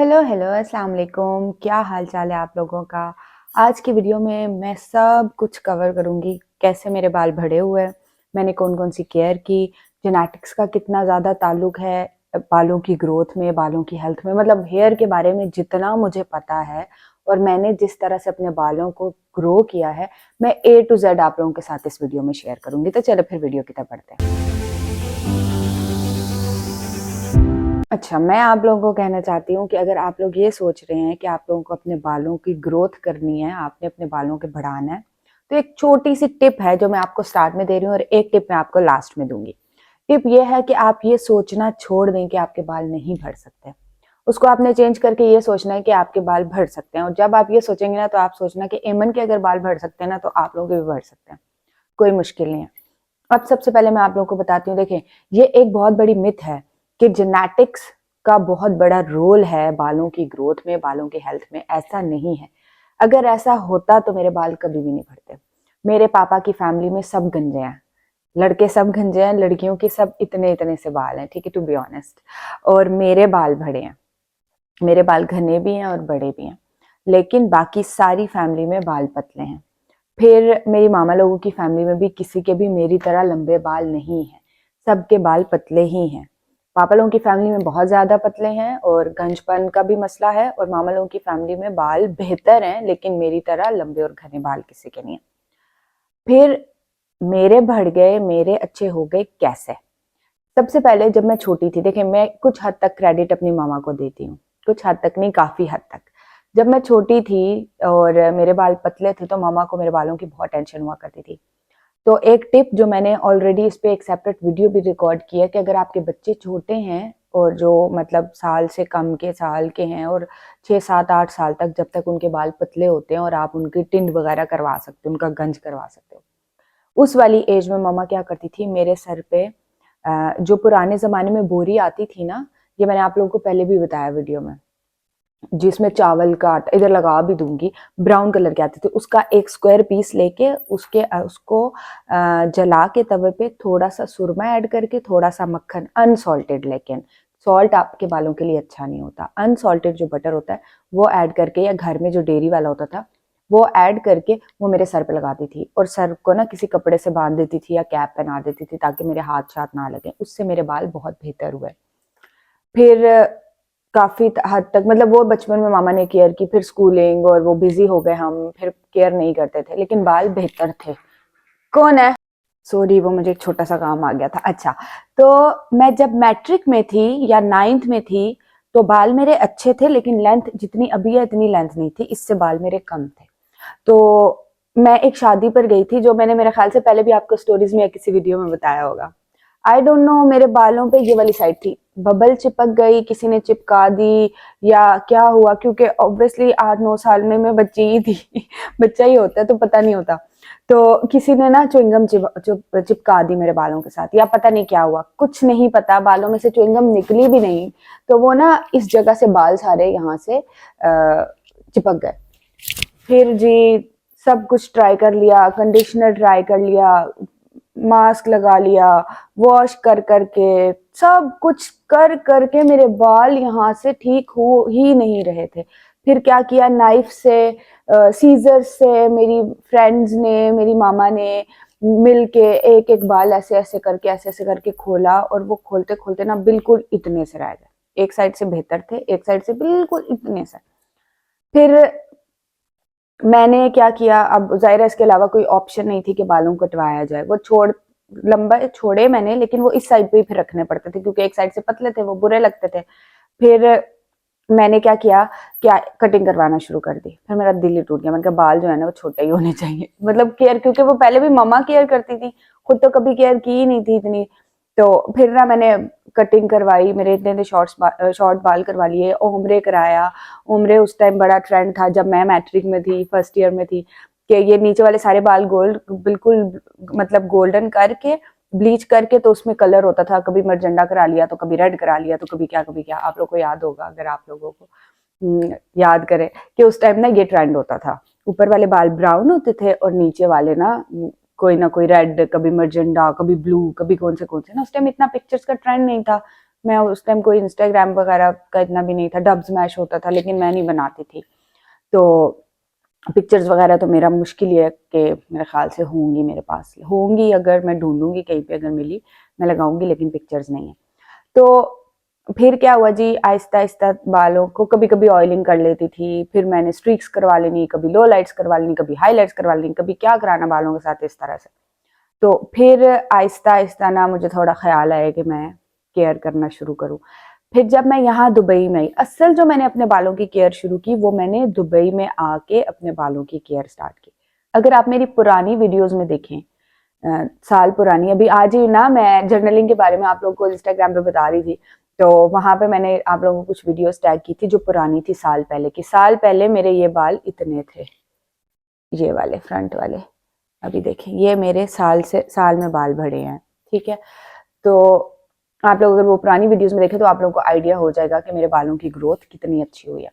Hello hello अस्सलाम वालेकुम। क्या हाल चाल है आप लोगों का। आज की वीडियो में मैं सब कुछ कवर करूंगी। कैसे मेरे बाल बढ़े हुए हैं, मैंने कौन कौन सी केयर की, जेनेटिक्स का कितना ज़्यादा ताल्लुक है बालों की ग्रोथ में, बालों की हेल्थ में। मतलब हेयर के बारे में जितना मुझे पता है और मैंने जिस तरह से अपने बालों को ग्रो किया है, मैं A to Z आप लोगों के साथ इस वीडियो में शेयर करूंगी। तो चलो फिर वीडियो की तरफ बढ़ते हैं। अच्छा, मैं आप लोगों को कहना चाहती हूँ कि अगर आप लोग ये सोच रहे हैं कि आप लोगों को अपने बालों की ग्रोथ करनी है, आपने अपने बालों के बढ़ाना है, तो एक छोटी सी टिप है जो मैं आपको स्टार्ट में दे रही हूँ और एक टिप मैं आपको लास्ट में दूंगी। टिप ये है कि आप ये सोचना छोड़ दें कि आपके बाल नहीं बढ़ सकते। उसको आपने चेंज करके ये सोचना है कि आपके बाल बढ़ सकते हैं। और जब आप ये सोचेंगे ना, तो आप सोचना कि एमन के अगर बाल बढ़ सकते हैं ना, तो आप लोगों के भी बढ़ सकते हैं। कोई मुश्किल नहीं है। अब सबसे पहले मैं आप लोगों को बताती हूँ, देखें, ये एक बहुत बड़ी मिथ है कि जेनेटिक्स का बहुत बड़ा रोल है बालों की ग्रोथ में, बालों की हेल्थ में। ऐसा नहीं है। अगर ऐसा होता तो मेरे बाल कभी भी नहीं बढ़ते। मेरे पापा की फैमिली में सब गंजे हैं, लड़के सब गंजे हैं, लड़कियों के सब इतने इतने से बाल हैं, ठीक है, टू बी ऑनेस्ट। और मेरे बाल बड़े हैं, मेरे बाल घने भी हैं और बड़े भी हैं। लेकिन बाकी सारी फैमिली में बाल पतले हैं। फिर मेरी मामा लोगों की फैमिली में भी किसी के भी मेरी तरह लंबे बाल नहीं हैं, सबके बाल पतले ही हैं। पापा लोगों की फैमिली में बहुत ज़्यादा पतले हैं और गंजपन का भी मसला है, और मामा लोगों की फैमिली में बाल बेहतर हैं, लेकिन मेरी तरह लंबे और घने बाल किसी के नहीं हैं। फिर मेरे बढ़ गए, मेरे अच्छे हो गए कैसे? सबसे पहले जब मैं छोटी थी, देखिए, मैं कुछ हद तक क्रेडिट अपनी मामा को देती हूँ, कुछ हद तक नहीं, काफ़ी हद तक। जब मैं छोटी थी और मेरे बाल पतले थे, तो मामा को मेरे बालों की बहुत टेंशन हुआ करती थी। तो एक टिप जो मैंने ऑलरेडी इस पे एक सेपरेट वीडियो भी रिकॉर्ड किया है कि अगर आपके बच्चे छोटे हैं और जो मतलब साल से कम के साल के हैं और 6 7 8 साल तक, जब तक उनके बाल पतले होते हैं और आप उनकी टिंड वगैरह करवा सकते हो, उनका गंज करवा सकते हो, उस वाली एज में मम्मा क्या करती थी, मेरे सर पे जो पुराने ज़माने में बोरी आती थी ना, ये मैंने आप लोगों को पहले भी बताया वीडियो में, जिसमें चावल का आटा, इधर लगा भी दूंगी, ब्राउन कलर के आते थे, उसका एक स्क्वायर पीस लेके उसको जला के तवे पे थोड़ा सा सुरमा ऐड करके, थोड़ा सा मक्खन अनसॉल्टेड, लेकिन सॉल्ट आपके बालों के लिए अच्छा नहीं होता, अनसॉल्टेड जो बटर होता है वो ऐड करके, या घर में जो डेयरी वाला होता था वो ऐड करके वो मेरे सर पे लगाती थी, और सर को ना किसी कपड़े से बांध देती थी या कैप पहना देती थी ताकि मेरे हाथ शाथ ना लगे। उससे मेरे बाल बहुत बेहतर हुए। फिर काफी हद तक, मतलब वो बचपन में मामा ने केयर की, फिर स्कूलिंग और वो बिजी हो गए, हम फिर केयर नहीं करते थे, लेकिन बाल बेहतर थे। कौन है? सॉरी, वो मुझे एक छोटा सा काम आ गया था। अच्छा, तो मैं जब मैट्रिक में थी या 9th में थी, तो बाल मेरे अच्छे थे, लेकिन लेंथ जितनी अभी है इतनी लेंथ नहीं थी, इससे बाल मेरे कम थे। तो मैं एक शादी पर गई थी, जो मैंने मेरे ख्याल से पहले भी आपको स्टोरीज में या किसी वीडियो में बताया होगा। आई डोंट नो, मेरे बालों पे ये वाली साइड थी, बबल चिपक गई, किसी ने चिपका दी या क्या हुआ, क्योंकि ऑब्वियसली 8 9 साल में मैं बच्ची ही थी बच्चा ही होता है तो पता नहीं होता। तो किसी ने ना च्युइंगम चिपका दी मेरे बालों के साथ, या पता नहीं क्या हुआ, कुछ नहीं पता, बालों में से च्युइंगम निकली भी नहीं, तो वो ना इस जगह से बाल सारे यहाँ से चिपक गए। फिर जी सब कुछ ट्राई कर लिया, कंडीशनर ट्राई कर लिया, मास्क लगा लिया, वॉश कर करके, सब कुछ कर करके मेरे बाल यहाँ से ठीक हो ही नहीं रहे थे। फिर क्या किया, नाइफ से, सीजर से, मेरी फ्रेंड्स ने, मेरी मामा ने मिल के एक एक बाल ऐसे ऐसे करके खोला, और वो खोलते खोलते ना बिल्कुल इतने से रह गए। एक साइड से बेहतर थे, एक साइड से बिल्कुल इतने से। फिर मैंने क्या किया, अब जाहिर है इसके अलावा कोई ऑप्शन नहीं थी कि बालों को कटवाया जाए, वो छोड़, लंबा छोड़े मैंने, लेकिन वो इस साइड पे ही फिर रखने पड़ते थे क्योंकि एक साइड से पतले थे, वो बुरे लगते थे। फिर मैंने क्या किया, क्या कटिंग करवाना शुरू कर दी। फिर मेरा दिल ही टूट गया, मैंने कहा बाल जो है ना वो छोटे ही होने चाहिए, मतलब केयर, क्योंकि वो पहले भी मम्मा केयर करती थी, खुद तो कभी केयर की ही नहीं थी इतनी। तो फिर ना मैंने कटिंग करवाई, मेरे इतने इतने शॉर्ट बाल करवा लिए, ओमरे कराया। ओमरे उस टाइम बड़ा ट्रेंड था जब मैं मैट्रिक में थी, फर्स्ट ईयर में थी, कि ये नीचे वाले सारे बाल गोल्ड, बिल्कुल मतलब गोल्डन करके, ब्लीच करके, तो उसमें कलर होता था, कभी मरजंडा करा लिया तो कभी रेड करा लिया तो कभी क्या कभी क्या। आप लोग को याद होगा, अगर आप लोगों को याद करें कि उस टाइम ना ये ट्रेंड होता था, ऊपर वाले बाल ब्राउन होते थे और नीचे वाले ना कोई रेड, कभी मरजेंडा, कभी ब्लू, कभी कौन से ना, उस टाइम इतना पिक्चर्स का ट्रेंड नहीं था, मैं उस टाइम कोई इंस्टाग्राम वगैरह का इतना भी नहीं था, डब स्मैश होता था लेकिन मैं नहीं बनाती थी। तो पिक्चर्स वगैरह तो मेरा मुश्किल ही है कि मेरे ख्याल से होंगी, मेरे पास होंगी, अगर मैं ढूंढूंगी कहीं पे अगर मिली मैं लगाऊंगी, लेकिन पिक्चर्स नहीं है। तो फिर क्या हुआ जी, आहिस्ता आहिस्ता बालों को कभी कभी ऑयलिंग कर लेती थी, फिर मैंने स्ट्रीक्स करवा लेनी, कभी लो लाइट्स करवा लेनी, कभी हाई लाइट्स करवा लेनी, कभी क्या कराना बालों के साथ इस तरह से। तो फिर आहिस्ता आहिस्ता ना मुझे थोड़ा ख्याल आया कि मैं केयर करना शुरू करूँ। फिर जब मैं यहाँ दुबई में आई, असल जो मैंने अपने बालों की केयर शुरू की वो मैंने दुबई में आके अपने बालों की केयर स्टार्ट की। अगर आप मेरी पुरानी वीडियोस में देखें, साल पुरानी, अभी आज ही ना मैं जर्नलिंग के बारे में आप लोगों को इंस्टाग्राम पे बता रही थी, तो वहां पे मैंने आप लोगों को कुछ वीडियोस टैग की थी जो पुरानी थी, साल पहले की। साल पहले मेरे ये बाल इतने थे, ये वाले फ्रंट वाले, अभी देखें ये मेरे साल में बाल बढ़े हैं, ठीक है। तो आप लोग अगर वो पुरानी वीडियोस में देखें तो आप लोगों को आइडिया हो जाएगा कि मेरे बालों की ग्रोथ कितनी अच्छी हुई है।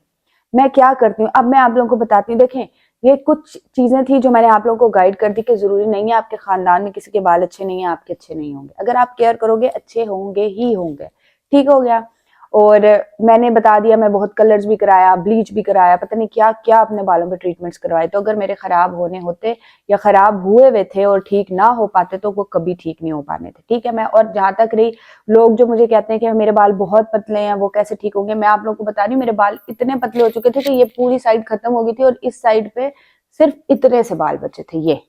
मैं क्या करती हूँ अब मैं आप लोगों को बताती हूँ। देखें, ये कुछ चीजें थी जो मैंने आप लोगों को गाइड कर दी कि जरूरी नहीं है आपके खानदान में किसी के बाल अच्छे नहीं है आपके अच्छे नहीं होंगे, अगर आप केयर करोगे अच्छे होंगे ही होंगे, ठीक हो गया। और मैंने बता दिया, मैं बहुत कलर्स भी कराया, ब्लीच भी कराया, पता नहीं क्या क्या अपने बालों पे ट्रीटमेंट्स करवाए। तो अगर मेरे खराब होने होते या खराब हुए हुए थे और ठीक ना हो पाते तो वो कभी ठीक नहीं हो पाने थे, ठीक है। मैं और जहां तक रही लोग जो मुझे कहते हैं कि मेरे बाल बहुत पतले हैं वो कैसे ठीक होंगे, मैं आप लोगों को बता रही हूँ मेरे बाल इतने पतले हो चुके थे कि ये पूरी साइड खत्म हो गई थी और इस साइड पे सिर्फ इतने से बाल बचे थे। ये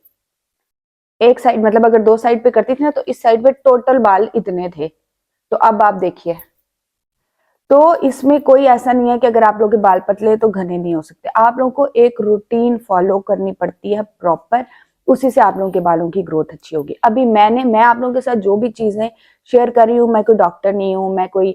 एक साइड, मतलब अगर दो साइड पे करती थी ना तो इस साइड पे टोटल बाल इतने थे। तो अब आप देखिए, तो इसमें कोई ऐसा नहीं है कि अगर आप लोगों के बाल पतले तो घने नहीं हो सकते। आप लोगों को एक रूटीन फॉलो करनी पड़ती है प्रॉपर, उसी से आप लोगों के बालों की ग्रोथ अच्छी होगी। अभी मैं आप लोगों के साथ जो भी चीजें शेयर कर रही हूँ, मैं कोई डॉक्टर नहीं हूँ, मैं कोई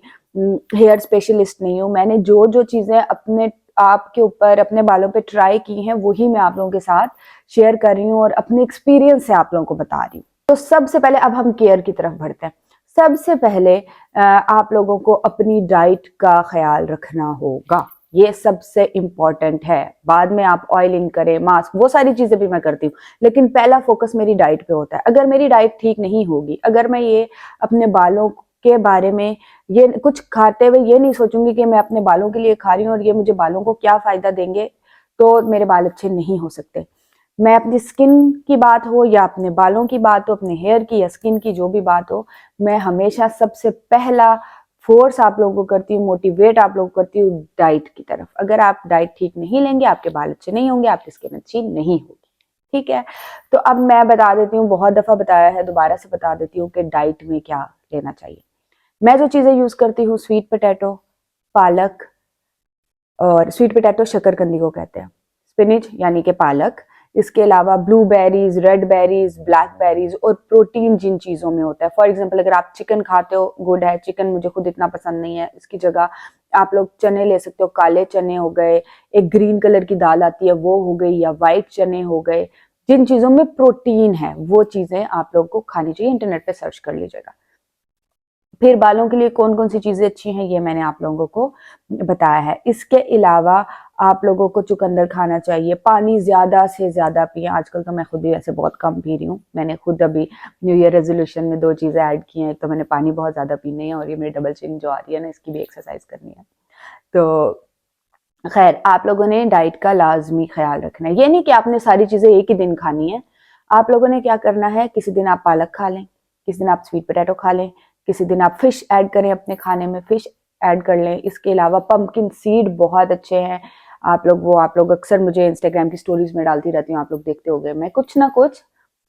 हेयर स्पेशलिस्ट नहीं हूँ। मैंने जो जो चीजें अपने आपके ऊपर अपने बालों पे ट्राई की हैं वही मैं आप लोगों के साथ शेयर कर रही हूँ और अपने एक्सपीरियंस से आप लोगों को बता रही हूँ। तो सबसे पहले अब हम केयर की तरफ बढ़ते हैं। सबसे पहले आप लोगों को अपनी डाइट का ख्याल रखना होगा, ये सबसे इंपॉर्टेंट है। बाद में आप ऑयलिंग करें, मास्क, वो सारी चीजें भी मैं करती हूँ, लेकिन पहला फोकस मेरी डाइट पे होता है। अगर मेरी डाइट ठीक नहीं होगी, अगर मैं ये अपने बालों के बारे में ये कुछ खाते हुए ये नहीं सोचूंगी कि मैं अपने बालों के लिए खा रही हूँ और ये मुझे बालों को क्या फायदा देंगे, तो मेरे बाल अच्छे नहीं हो सकते। मैं अपनी स्किन की बात हो या अपने बालों की बात हो, अपने हेयर की या स्किन की जो भी बात हो, मैं हमेशा सबसे पहला फोर्स आप लोगों को करती हूँ, मोटिवेट आप लोगों को करती हूँ डाइट की तरफ। अगर आप डाइट ठीक नहीं लेंगे आपके बाल अच्छे नहीं होंगे, आपकी स्किन अच्छी नहीं होगी, ठीक है। तो अब मैं बता देती हूँ, बहुत दफा बताया है, दोबारा से बता देती हूँ कि डाइट में क्या लेना चाहिए। मैं जो चीजें यूज करती हूँ, स्वीट पोटैटो, पालक, और स्वीट पोटैटो शकरकंदी को कहते हैं, स्पिनिच यानी कि पालक, इसके अलावा blueberries, red berries, black berries, और प्रोटीन जिन चीजों में होता है। फॉर एग्जांपल अगर आप चिकन खाते हो, गुड है, चिकन मुझे खुद इतना पसंद नहीं है, इसकी जगह आप लोग चने ले सकते हो, काले चने हो गए, एक ग्रीन कलर की दाल आती है वो हो गई, या व्हाइट चने हो गए। जिन चीजों में प्रोटीन है वो चीजें आप लोग को खानी चाहिए, इंटरनेट पे सर्च कर लीजिएगा। फिर बालों के लिए कौन कौन सी चीजें अच्छी हैं ये मैंने आप लोगों को बताया है। इसके अलावा आप लोगों को चुकंदर खाना चाहिए, पानी ज्यादा से ज्यादा पिए। आजकल तो मैं खुद भी वैसे बहुत कम पी रही हूँ, मैंने खुद अभी न्यू ईयर रेजोल्यूशन में 2 चीजें ऐड की हैं, तो मैंने पानी बहुत ज्यादा पीनी है और ये मेरी डबल चिन जो आ रही है ना, इसकी भी एक्सरसाइज करनी है। तो खैर, आप लोगों ने डाइट का लाजमी ख्याल रखना है, ये नहीं कि आपने सारी चीजें एक ही दिन खानी है। आप लोगों ने क्या करना है, किसी दिन आप पालक खा लें, किसी दिन आप स्वीट पोटैटो खा लें, किसी दिन आप फिश ऐड करें, अपने खाने में फिश ऐड कर लें। इसके अलावा पंपकिन सीड बहुत अच्छे हैं, आप लोग अक्सर मुझे इंस्टाग्राम की स्टोरीज में डालती रहती हूँ, आप लोग देखते होंगे। मैं कुछ ना कुछ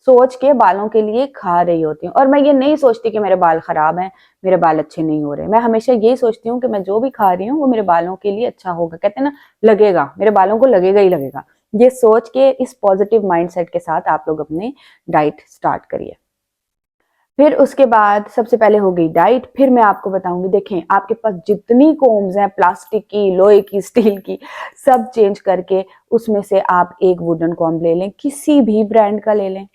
सोच के बालों के लिए खा रही होती हूँ, और मैं ये नहीं सोचती कि मेरे बाल खराब हैं, मेरे बाल अच्छे नहीं हो रहे। मैं हमेशा ये सोचती हूँ कि मैं जो भी खा रही हूँ वो मेरे बालों के लिए अच्छा होगा, कहते हैं ना, लगेगा, मेरे बालों को लगेगा ही लगेगा। ये सोच के, इस पॉजिटिव माइंडसेट के साथ आप लोग अपने डाइट स्टार्ट करिए। फिर उसके बाद सबसे पहले हो गई डाइट, फिर मैं आपको बताऊंगी। देखें, आपके पास जितनी कोम्स हैं, प्लास्टिक की, लोहे की, स्टील की, सब चेंज करके उसमें से आप एक वुडन कॉम्ब ले लें, किसी भी ब्रांड का ले लें।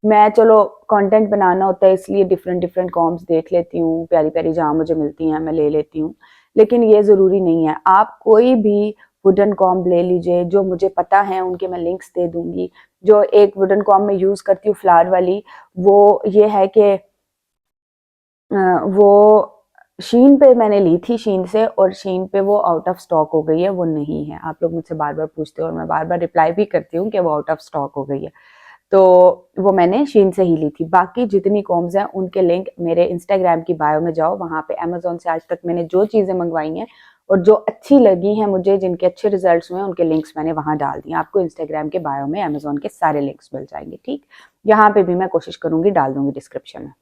मैं चलो कंटेंट बनाना होता है इसलिए डिफरेंट डिफरेंट कॉम्स देख लेती हूँ, प्यारी प्यारी जहाँ मुझे मिलती हैं मैं ले लेती हूँ, लेकिन ये जरूरी नहीं है। आप कोई भी वुडन कॉम्ब ले लीजिए, जो मुझे पता है उनके मैं लिंक्स दे दूंगी। जो एक वुडन कॉम्ब मैं यूज करती हूँ फ्लावर वाली, वो ये है कि वो शीन पे मैंने ली थी, शीन से, और शीन पे वो आउट ऑफ स्टॉक हो गई है, वो नहीं है। आप लोग मुझसे बार बार पूछते हो और मैं बार बार रिप्लाई भी करती हूँ कि वो आउट ऑफ स्टॉक हो गई है, तो वो मैंने शीन से ही ली थी। बाकी जितनी कॉम्स हैं उनके लिंक मेरे इंस्टाग्राम की बायो में जाओ, वहां पे अमेजोन से आज तक मैंने जो चीजें मंगवाई हैं और जो अच्छी लगी हैं मुझे, जिनके अच्छे रिजल्ट्स हुए हैं, उनके लिंक्स मैंने वहां डाल दिए। आपको इंस्टाग्राम के बायो में अमेजोन के सारे लिंक्स मिल जाएंगे, ठीक। यहाँ पे भी मैं कोशिश करूंगी डाल दूंगी डिस्क्रिप्शन में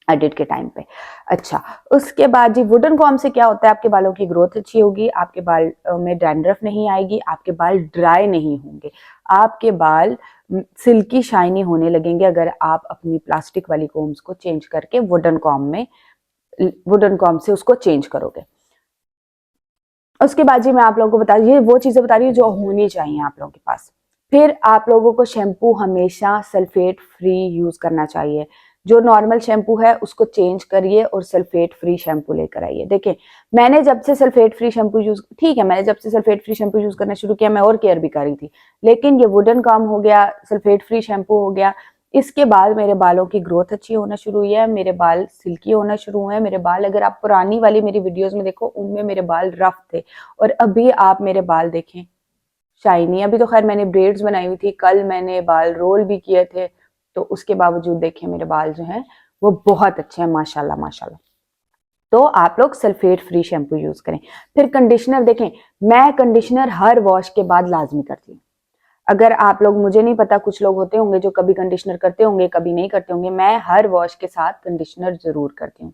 एडिट के टाइम पे। अच्छा, उसके बाद जी वुडन कॉम से क्या होता है, आपके बालों की ग्रोथ अच्छी होगी, आपके बाल में डैंड्रफ नहीं आएगी, आपके बाल ड्राई नहीं होंगे, आपके बाल सिल्की शाइनी होने लगेंगे अगर आप अपनी प्लास्टिक वाली कॉम्स को चेंज करके वुडन कॉम से उसको चेंज करोगे। उसके बाद जी मैं आप लोगों को बता, ये वो चीजें बता रही हूँ जो होनी चाहिए आप लोगों के पास। फिर आप लोगों को शैम्पू हमेशा सल्फेट फ्री यूज करना चाहिए। जो नॉर्मल शैम्पू है उसको चेंज करिए और सल्फेट फ्री शैम्पू लेकर आइए। देखिए, मैंने जब से सल्फेट फ्री शैम्पू यूज, ठीक है, मैंने जब से सल्फेट फ्री शैम्पू यूज करना शुरू किया मैं और केयर भी कर रही थी, लेकिन ये वुडन काम हो गया, सल्फेट फ्री शैम्पू हो गया, इसके बाद मेरे बालों की ग्रोथ अच्छी होना शुरू हुई है, मेरे बाल सिल्की होना शुरू हुए हैं। मेरे बाल, अगर आप पुरानी वाली मेरी वीडियोस में देखो, उनमें मेरे बाल रफ थे, और अभी आप मेरे बाल देखें शाइनी। अभी तो खैर मैंने ब्रेड्स बनाई हुई थी, कल मैंने बाल रोल भी किए थे, तो उसके बावजूद देखें मेरे बाल जो हैं वो बहुत अच्छे हैं, माशाल्लाह माशाल्लाह। तो आप लोग सल्फेट फ्री शैम्पू यूज करें। फिर कंडीशनर देखें, मैं कंडीशनर हर वॉश के बाद लाजमी करती हूँ। अगर आप लोग, मुझे नहीं पता, कुछ लोग होते होंगे जो कभी कंडीशनर करते होंगे कभी नहीं करते होंगे, मैं हर वॉश के साथ कंडीशनर जरूर करती हूँ।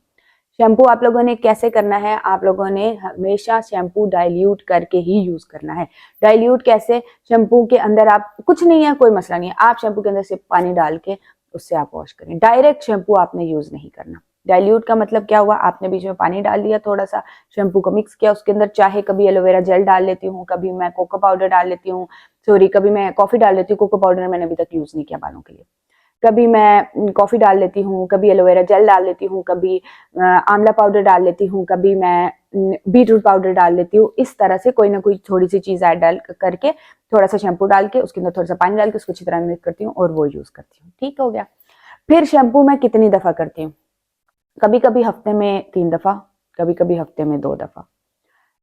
शैम्पू आप लोगों ने कैसे करना है, आप लोगों ने हमेशा शैम्पू डाइल्यूट करके ही यूज करना है। डाइल्यूट कैसे, शैम्पू के अंदर आप कुछ नहीं है, कोई मसला नहीं है, आप शैम्पू के अंदर सिर्फ पानी डाल के उससे आप वॉश करें। डायरेक्ट शैम्पू आपने यूज नहीं करना। डाइल्यूट का मतलब क्या हुआ, आपने बीच में पानी डाल दिया, थोड़ा सा शैम्पू को मिक्स किया, उसके अंदर चाहे कभी एलोवेरा जेल डाल लेती हूँ, कभी मैं कोको पाउडर डाल लेती हूँ, सॉरी कभी मैं कॉफी डाल लेती हूँ। कोको पाउडर मैंने अभी तक यूज नहीं किया बालों के लिए। कभी मैं कॉफी डाल लेती हूँ, कभी एलोवेरा जेल डाल लेती हूँ, कभी आंवला पाउडर डाल लेती हूँ, कभी मैं बीटरूट पाउडर डाल लेती हूँ। इस तरह से कोई ना कोई थोड़ी सी चीज ऐड डाल करके, थोड़ा सा शैम्पू डाल के उसके अंदर थोड़ा सा पानी डाल के उसको अच्छी तरह मिक्स करती हूँ और वो यूज करती हूँ। ठीक हो गया। फिर शैम्पू मैं कितनी दफा करती हूँ, कभी कभी हफ्ते में 3 दफा, कभी कभी हफ्ते में 2 दफा,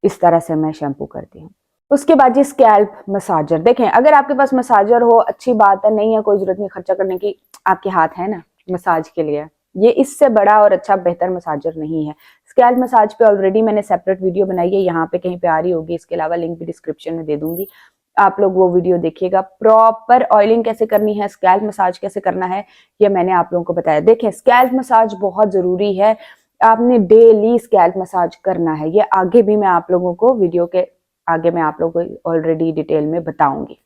इस तरह से मैं शैम्पू करती हूँ। उसके बाद जी स्कैल्प मसाजर, देखें अगर आपके पास मसाजर हो अच्छी बात है, नहीं है कोई जरूरत नहीं खर्चा करने की, आपके हाथ है ना मसाज के लिए, ये इससे बड़ा और अच्छा बेहतर मसाजर नहीं है। स्कैल्प मसाज पे ऑलरेडी मैंने सेपरेट वीडियो बनाई है, यहाँ पे कहीं पे आ रही होगी, इसके अलावा लिंक भी डिस्क्रिप्शन में दे दूंगी, आप लोग वो वीडियो देखिएगा। प्रॉपर ऑयलिंग कैसे करनी है, स्कैल्प मसाज कैसे करना है, ये मैंने आप लोगों को बताया। देखें स्कैल्प मसाज बहुत जरूरी है, आपने डेली स्कैल्प मसाज करना है। ये आगे भी मैं आप लोगों को वीडियो के आगे मैं आप लोगों को ऑलरेडी डिटेल में बताऊंगी,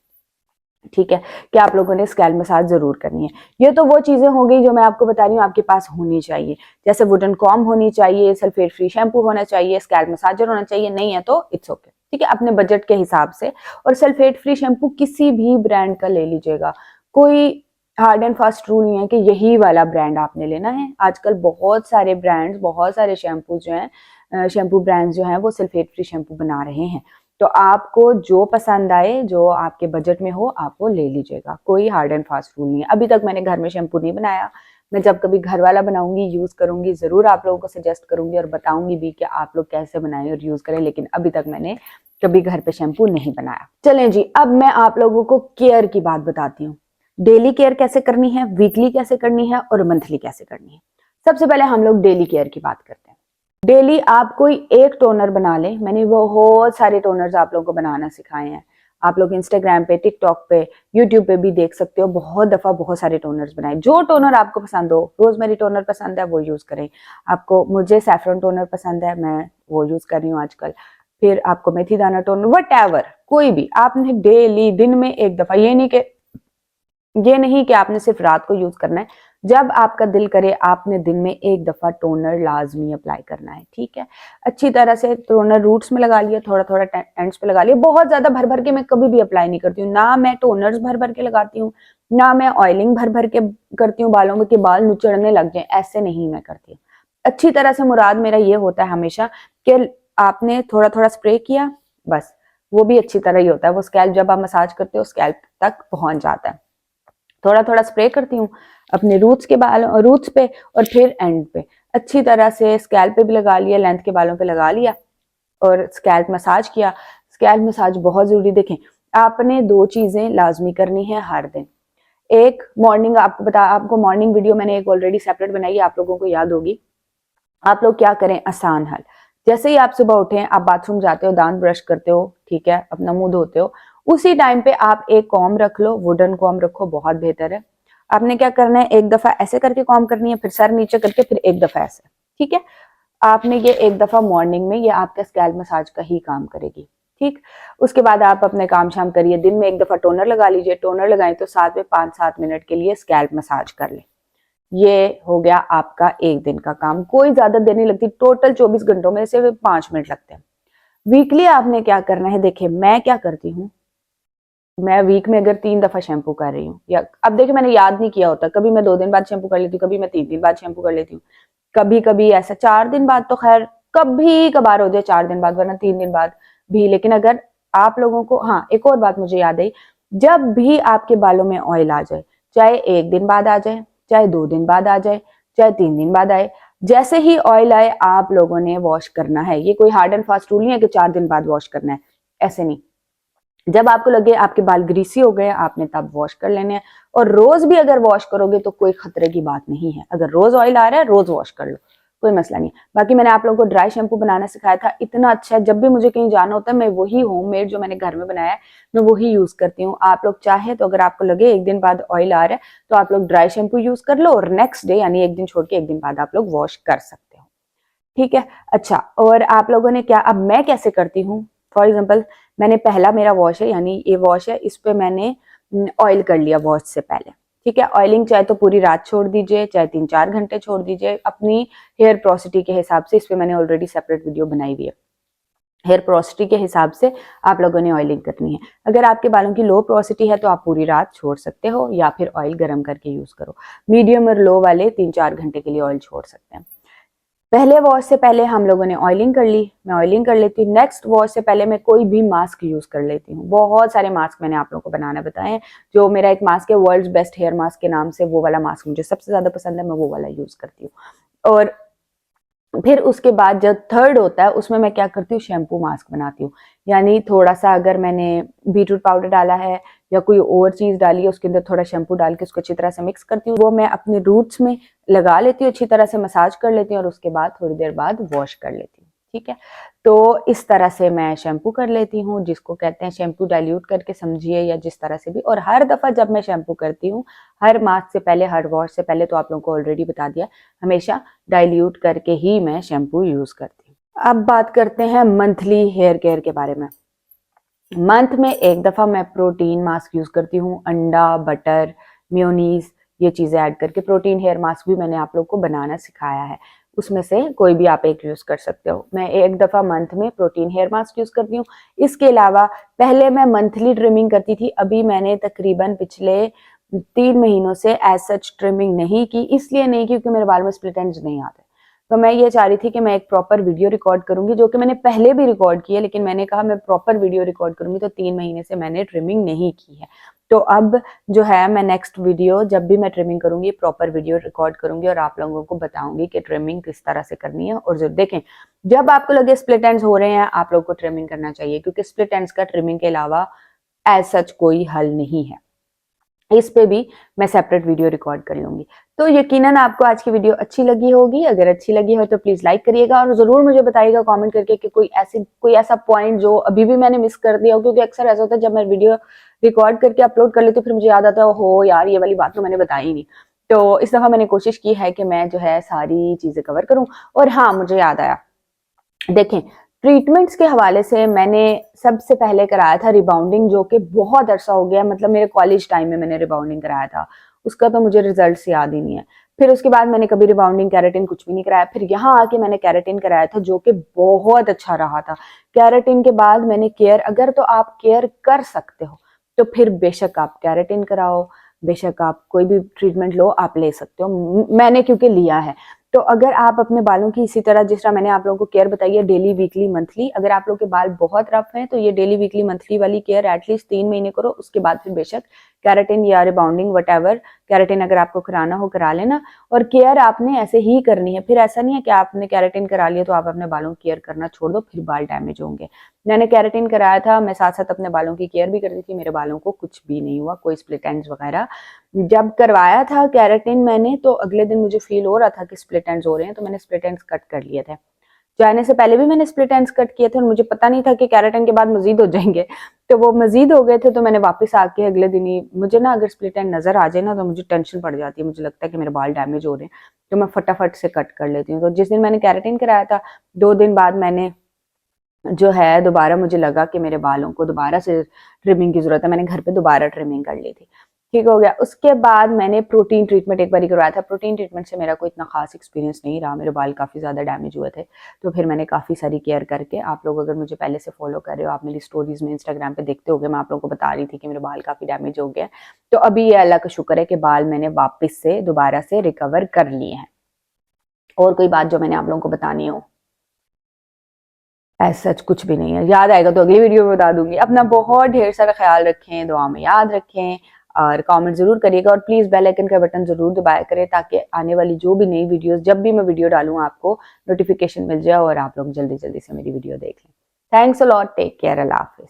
ठीक है, कि आप लोगों ने स्कैल्प मसाज जरूर करनी है। ये तो वो चीजें हो गई जो मैं आपको बता रही हूँ आपके पास होनी चाहिए, जैसे वुडन कॉम होनी चाहिए, सल्फेट फ्री शैम्पू होना चाहिए, स्कैल्प मसाजर होना चाहिए, नहीं है तो इट्स ओके, ठीक है, अपने बजट के हिसाब से। और सल्फेट फ्री शैम्पू किसी भी ब्रांड का ले लीजिएगा, कोई हार्ड एंड फास्ट रूल नहीं है कि यही वाला ब्रांड आपने लेना है। आजकल बहुत सारे ब्रांड्स, बहुत सारे शैम्पू जो हैं, शैम्पू ब्रांड्स जो हैं वो सल्फेट फ्री शैम्पू बना रहे हैं, तो आपको जो पसंद आए, जो आपके बजट में हो, आप वो ले लीजिएगा। कोई हार्ड एंड फास्ट रूल नहीं है। अभी तक मैंने घर में शैम्पू नहीं बनाया, मैं जब कभी घर वाला बनाऊंगी, यूज करूंगी, जरूर आप लोगों को सजेस्ट करूंगी और बताऊंगी भी कि आप लोग कैसे बनाएं और यूज करें, लेकिन अभी तक मैंने कभी घर पे शैम्पू नहीं बनाया। चलें जी, अब मैं आप लोगों को केयर की बात बताती हूँ। डेली केयर कैसे करनी है, वीकली कैसे करनी है और मंथली कैसे करनी है। सबसे पहले हम लोग डेली केयर की बात करते हैं। डेली आप कोई एक टोनर बना लें, मैंने बहुत सारे टोनर्स आप लोगों को बनाना सिखाए हैं, आप लोग इंस्टाग्राम पे, टिकटॉक पे, यूट्यूब पे भी देख सकते हो, बहुत दफा बहुत सारे टोनर्स बनाए। जो टोनर आपको पसंद हो, रोजमेरी टोनर पसंद है वो यूज करें, आपको, मुझे सैफरन टोनर पसंद है, मैं वो यूज कर रही हूँ आजकल, फिर आपको मेथी दाना टोनर, वट कोई भी आपने डेली दिन में एक दफा, ये नहीं कि आपने सिर्फ रात को यूज करना है, जब आपका दिल करे आपने दिन में एक दफा टोनर लाजमी अप्लाई करना है, ठीक है। अच्छी तरह से टोनर रूट्स में लगा लिया, थोड़ा थोड़ा एंड्स पे लगा लिया, बहुत ज्यादा भर भर के मैं कभी भी अप्लाई नहीं करती हूँ, ना मैं टोनर्स भर भर के लगाती हूँ, ना मैं ऑयलिंग भर भर के करती हूँ बालों में कि बाल नुचड़ने लग जाए, ऐसे नहीं मैं करती हूँ। अच्छी तरह से मुराद मेरा ये होता है हमेशा कि आपने थोड़ा थोड़ा स्प्रे किया, बस, वो भी अच्छी तरह ही होता है, वो स्कैल्प जब आप मसाज करते हो स्कैल्प तक पहुंच जाता है। थोड़ा थोड़ा स्प्रे करती हूँ अपने रूट्स के बाल, रूट्स पे और फिर एंड पे अच्छी तरह से। स्कैल्प पे भी लगा लिया, लेंथ के बालों पे लगा लिया और स्कैल्प मसाज किया। स्कैल्प मसाज बहुत जरूरी। देखें, आपने 2 चीजें लाजमी करनी है हर दिन। एक मॉर्निंग, आपको मॉर्निंग वीडियो मैंने एक ऑलरेडी सेपरेट बनाई है, आप लोगों को याद होगी। आप लोग क्या करें, आसान हल। जैसे ही आप सुबह उठें, आप बाथरूम जाते हो, दांत ब्रश करते हो, ठीक है, अपना मुंह धोते हो, उसी टाइम पे आप एक कॉम रख लो, वुडन कॉम रखो, बहुत बेहतर है। आपने क्या करना है, एक दफा ऐसे करके कॉम करनी है, फिर सर नीचे करके फिर एक दफा ऐसे, ठीक है। आपने ये एक दफा मॉर्निंग में, ये आपका स्कैल्प मसाज का ही काम करेगी, ठीक। उसके बाद आप अपने काम शाम करिए, दिन में एक दफा टोनर लगा लीजिए। टोनर लगाएं तो साथ में 5-7 मिनट के लिए स्कैल्प मसाज कर ले। ये हो गया आपका एक दिन का काम, कोई ज्यादा देर नहीं लगती, टोटल 24 घंटों में से 5 मिनट लगते हैं। वीकली आपने क्या करना है, देखिए मैं क्या करती हूँ, मैं वीक में अगर 3 दफा शैम्पू कर रही हूँ, या अब देखिए मैंने याद नहीं किया होता, कभी मैं 2 दिन बाद शैम्पू कर लेती हूँ, कभी मैं 3 दिन बाद शैम्पू कर लेती हूँ, कभी कभी ऐसा 4 दिन बाद, तो खैर कभी कभार हो जाए 4 दिन बाद, वरना 3 दिन बाद भी। लेकिन अगर आप लोगों को, हाँ एक और बात मुझे याद आई, जब भी आपके बालों में ऑयल आ जाए, चाहे 1 दिन बाद आ जाए, चाहे 2 दिन बाद आ जाए, चाहे 3 दिन बाद आए, जैसे ही ऑयल आए आप लोगों ने वॉश करना है। ये कोई हार्ड एंड फास्ट रूल नहीं है कि 4 दिन बाद वॉश करना है, ऐसे नहीं। जब आपको लगे आपके बाल ग्रीसी हो गए, आपने तब वॉश कर लेने हैं। और रोज भी अगर वॉश करोगे तो कोई खतरे की बात नहीं है। अगर रोज ऑयल आ रहा है, रोज वॉश कर लो, कोई मसला नहीं। बाकी मैंने आप लोगों को ड्राई शैम्पू बनाना सिखाया था, इतना अच्छा है। जब भी मुझे कहीं जाना होता है, मैं वही होममेड जो मैंने घर में बनाया है, मैं वही यूज करती हूँ। आप लोग चाहे तो अगर आपको लगे 1 दिन बाद ऑयल आ रहा है, तो आप लोग ड्राई शैम्पू यूज कर लो और नेक्स्ट डे यानी 1 दिन छोड़ के 1 दिन बाद आप लोग वॉश कर सकते हो, ठीक है। अच्छा, और आप लोगों ने क्या, अब मैं कैसे करती हूँ, फॉर एग्जाम्पल मैंने पहला मेरा वॉश है, यानी ये वॉश है, इस पे मैंने ऑयल कर लिया वॉश से पहले, ठीक है। ऑयलिंग चाहे तो पूरी रात छोड़ दीजिए, चाहे 3-4 घंटे छोड़ दीजिए, अपनी हेयर प्रोसिटी के हिसाब से। इस पे मैंने ऑलरेडी सेपरेट वीडियो बनाई हुई है। हेयर प्रोसिटी के हिसाब से आप लोगों ने ऑयलिंग करनी है। अगर आपके बालों की लो प्रोसिटी है तो आप पूरी रात छोड़ सकते हो, या फिर ऑयल गर्म करके यूज करो। मीडियम और लो वाले 3-4 घंटे के लिए ऑयल छोड़ सकते हैं। पहले वॉश से पहले हम लोगों ने ऑयलिंग कर ली, मैं ऑयलिंग कर लेती हूँ। नेक्स्ट वॉश से पहले मैं कोई भी मास्क यूज कर लेती हूँ। बहुत सारे मास्क मैंने आप लोगों को बनाना बताए हैं। जो मेरा एक मास्क है वर्ल्ड्स बेस्ट हेयर मास्क के नाम से, वो वाला मास्क मुझे सबसे ज्यादा पसंद है, मैं वो वाला यूज करती हूँ। और फिर उसके बाद जब थर्ड होता है, उसमें मैं क्या करती हूँ, शैम्पू मास्क बनाती हूँ। यानी थोड़ा सा अगर मैंने बीटरूट पाउडर डाला है या कोई और चीज डाली है, उसके अंदर थोड़ा शैम्पू डाल के उसको अच्छी तरह से मिक्स करती हूँ, वो मैं अपने रूट्स में लगा लेती हूँ, अच्छी तरह से मसाज कर लेती हूँ और उसके बाद थोड़ी देर बाद वॉश कर लेती हूँ, ठीक है। तो इस तरह से मैं शैम्पू कर लेती हूँ, जिसको कहते हैं शैम्पू डाइल्यूट करके समझिए, या जिस तरह से भी। और हर दफा जब मैं शैम्पू करती हूँ, हर मास्क से पहले, हर वॉश से पहले, तो आप लोगों को ऑलरेडी बता दिया, हमेशा डाइल्यूट करके ही मैं शैम्पू यूज करती हूँ। अब बात करते हैं मंथली हेयर केयर के बारे में। मंथ में एक दफा मैं प्रोटीन मास्क यूज करती हूँ, अंडा, बटर, मेयोनीज, ये चीजें ऐड करके। प्रोटीन हेयर मास्क भी मैंने आप लोग को बनाना सिखाया है, उसमें से कोई भी आप एक यूज कर सकते हो। मैं एक दफा मंथ में प्रोटीन हेयर मास्क यूज करती हूँ। इसके अलावा पहले मैं मंथली ट्रिमिंग करती थी, अभी मैंने तकरीबन पिछले 3 महीनों से एज सच ट्रिमिंग नहीं की। इसलिए नहीं क्योंकि मेरे बाल में स्प्लिट एंड्स नहीं आते। तो मैं ये चाह रही थी कि मैं एक प्रॉपर वीडियो रिकॉर्ड करूंगी, जो कि मैंने पहले भी रिकॉर्ड की है, लेकिन मैंने कहा मैं प्रॉपर वीडियो रिकॉर्ड करूंगी, तो 3 महीने से मैंने ट्रिमिंग नहीं की है। तो अब जो है, मैं नेक्स्ट वीडियो जब भी मैं ट्रिमिंग करूंगी, प्रॉपर वीडियो रिकॉर्ड करूंगी और आप लोगों को बताऊंगी कि ट्रिमिंग किस तरह से करनी है। और जो देखें, जब आपको लगे स्प्लिट एंड्स हो रहे हैं, आप लोग को ट्रिमिंग करना चाहिए, क्योंकि स्प्लिट एंड्स का ट्रिमिंग के अलावा एज सच कोई हल नहीं है। इस पे भी मैं सेपरेट वीडियो रिकॉर्ड कर लूंगी। तो यकीनन आपको आज की वीडियो अच्छी लगी होगी। अगर अच्छी लगी हो तो प्लीज लाइक करिएगा और जरूर मुझे बताइएगा कमेंट करके कि कोई ऐसा पॉइंट जो अभी भी मैंने मिस कर दिया हो। क्योंकि अक्सर ऐसा होता है, जब मैं वीडियो रिकॉर्ड करके अपलोड कर लेती हूँ, फिर मुझे याद आता है, हो यार ये वाली बात तो मैंने बताई ही नहीं। तो इस दफा मैंने कोशिश की है कि मैं जो है सारी चीजें कवर करूं। और हाँ, मुझे याद आया, देखें, ट्रीटमेंट्स के हवाले से मैंने सबसे पहले कराया था रिबाउंडिंग, जो कि बहुत अरसा हो गया, मतलब मेरे कॉलेज टाइम में मैंने रिबाउंडिंग कराया था। उसका तो मुझे रिजल्ट्स याद ही नहीं है। फिर उसके बाद मैंने कभी रिबाउंडिंग, कैरेटिन कुछ भी नहीं कराया। फिर यहाँ आके मैंने कैरेटिन कराया था, जो कि बहुत अच्छा रहा था। कैरेटिन के बाद मैंने केयर, अगर तो आप केयर कर सकते हो तो फिर बेशक आप कैरेटिन कराओ, बेशक आप कोई भी ट्रीटमेंट लो, आप ले सकते हो। मैंने क्योंकि लिया है, तो अगर आप अपने बालों की इसी तरह, जिस तरह मैंने आप लोगों को केयर बताई है डेली, वीकली, मंथली, अगर आप लोगों के बाल बहुत रफ हैं तो ये डेली, वीकली, मंथली वाली केयर एटलीस्ट 3 महीने करो। उसके बाद फिर बेशक केराटिन या रिबाउंडिंग वटएवर, केराटिन अगर आपको कराना हो करा लेना। और केयर आपने ऐसे ही करनी है। फिर ऐसा नहीं है कि आपने केराटिन करा लिया तो आप अपने बालों की केयर करना छोड़ दो, फिर बाल डैमेज होंगे। मैंने केराटिन कराया था, मैं साथ साथ अपने बालों की केयर भी करती थी, मेरे बालों को कुछ भी नहीं हुआ, कोई स्प्लिट एंड्स वगैरह। जब करवाया था केराटिन मैंने, तो अगले दिन मुझे फील हो रहा था कि स्प्लिट एंड्स हो रहे हैं, तो मैंने स्प्लिट एंड्स कट कर लिए थे। जाने से पहले भी मैंने स्प्लिट एंड्स कट किए थे और मुझे पता नहीं था कि केराटिन के बाद मजीद हो जाएंगे, तो वो मजीद हो गए थे। तो मैंने वापस आके अगले दिन ही, मुझे ना अगर स्प्लिट एंड नजर आ जाए ना तो मुझे टेंशन पड़ जाती है, मुझे लगता है कि मेरे बाल डैमेज हो रहे हैं, तो मैं फटाफट से कट कर लेती हूँ। तो जिस दिन मैंने केराटिन कराया था, 2 दिन बाद मैंने जो है दोबारा, मुझे लगा कि मेरे बालों को दोबारा से ट्रिमिंग की जरूरत है, मैंने घर पे दोबारा ट्रिमिंग कर ली थी, ठीक हो गया। उसके बाद मैंने प्रोटीन ट्रीटमेंट एक बार करवाया था। प्रोटीन ट्रीटमेंट से मेरा कोई इतना खास एक्सपीरियंस नहीं रहा, मेरे बाल काफ़ी ज़्यादा डैमेज हुए थे। तो फिर मैंने काफ़ी सारी केयर करके, आप लोग अगर मुझे पहले से फॉलो कर रहे हो, आप मेरी स्टोरीज में इंस्टाग्राम पे देखते होगे, मैं आप लोगों को बता रही थी कि मेरे बाल काफ़ी डैमेज हो गए। तो अभी ये अल्लाह का शुक्र है कि बाल मैंने वापस से दोबारा से रिकवर कर लिए हैं। और कोई बात जो मैंने आप लोगों को बतानी हो? ऐसा सच कुछ भी नहीं है, याद आएगा तो अगली वीडियो में बता दूंगी। अपना बहुत ढेर सारा ख्याल रखें, दुआ में याद रखें और कमेंट जरूर करिएगा। और प्लीज बेल आइकन का बटन जरूर दबाया करें ताकि आने वाली जो भी नई वीडियोस, जब भी मैं वीडियो डालूं, आपको नोटिफिकेशन मिल जाए और आप लोग जल्दी जल्दी से मेरी वीडियो देख लें। Thanks a lot, take care, अल्लाह हाफिज।